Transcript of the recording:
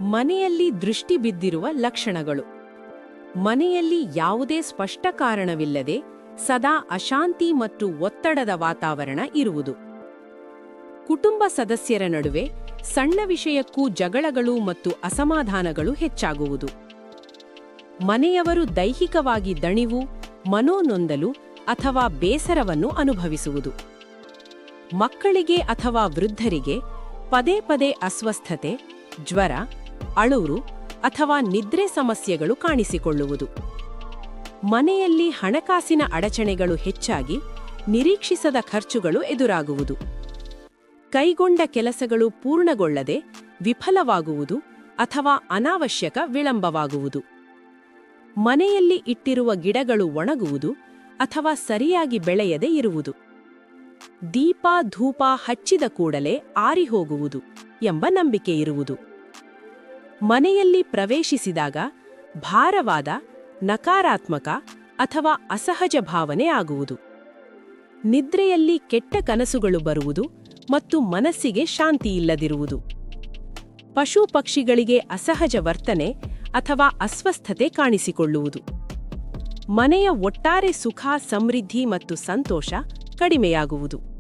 ಮನೆಯಲ್ಲಿ ದೃಷ್ಟಿ ಬಿದ್ದಿರುವ ಲಕ್ಷಣಗಳು. ಮನೆಯಲ್ಲಿ ಯಾವುದೇ ಸ್ಪಷ್ಟ ಕಾರಣವಿಲ್ಲದೆ ಸದಾ ಅಶಾಂತಿ ಮತ್ತು ಒತ್ತಡದ ವಾತಾವರಣ ಇರುವುದು. ಕುಟುಂಬ ಸದಸ್ಯರ ನಡುವೆ ಸಣ್ಣ ವಿಷಯಕ್ಕೂ ಜಗಳಗಳು ಮತ್ತು ಅಸಮಾಧಾನಗಳು ಹೆಚ್ಚಾಗುವುದು. ಮನೆಯವರು ದೈಹಿಕವಾಗಿ ದಣಿವು, ಮನೋನೊಂದಲು ಅಥವಾ ಬೇಸರವನ್ನು ಅನುಭವಿಸುವುದು. ಮಕ್ಕಳಿಗೆ ಅಥವಾ ವೃದ್ಧರಿಗೆ ಪದೇ ಪದೇ ಅಸ್ವಸ್ಥತೆ, ಜ್ವರ, ಅಳುರು ಅಥವಾ ನಿದ್ರೆ ಸಮಸ್ಯೆಗಳು ಕಾಣಿಸಿಕೊಳ್ಳುವುದು. ಮನೆಯಲ್ಲಿ ಹಣಕಾಸಿನ ಅಡಚಣೆಗಳು ಹೆಚ್ಚಾಗಿ ನಿರೀಕ್ಷಿಸದ ಖರ್ಚುಗಳು ಎದುರಾಗುವುದು. ಕೈಗೊಂಡ ಕೆಲಸಗಳು ಪೂರ್ಣಗೊಳ್ಳದೆ ವಿಫಲವಾಗುವುದು ಅಥವಾ ಅನಾವಶ್ಯಕ ವಿಳಂಬವಾಗುವುದು. ಮನೆಯಲ್ಲಿ ಇಟ್ಟಿರುವ ಗಿಡಗಳು ಒಣಗುವುದು ಅಥವಾ ಸರಿಯಾಗಿ ಬೆಳೆಯದೆ ಇರುವುದು. ದೀಪ ಧೂಪ ಹಚ್ಚಿದ ಕೂಡಲೇ ಆರಿಹೋಗುವುದು ಎಂಬ ನಂಬಿಕೆ ಇರುವುದು. ಮನೆಯಲ್ಲಿ ಪ್ರವೇಶಿಸಿದಾಗ ಭಾರವಾದ, ನಕಾರಾತ್ಮಕ ಅಥವಾ ಅಸಹಜ ಭಾವನೆ ಆಗುವುದು. ನಿದ್ರೆಯಲ್ಲಿ ಕೆಟ್ಟ ಕನಸುಗಳು ಬರುವುದು ಮತ್ತು ಮನಸ್ಸಿಗೆ ಶಾಂತಿಯಿಲ್ಲದಿರುವುದು. ಪಶು ಪಕ್ಷಿಗಳಿಗೆ ಅಸಹಜ ವರ್ತನೆ ಅಥವಾ ಅಸ್ವಸ್ಥತೆ ಕಾಣಿಸಿಕೊಳ್ಳುವುದು. ಮನೆಯ ಒಟ್ಟಾರೆ ಸುಖ, ಸಮೃದ್ಧಿ ಮತ್ತು ಸಂತೋಷ ಕಡಿಮೆಯಾಗುವುದು.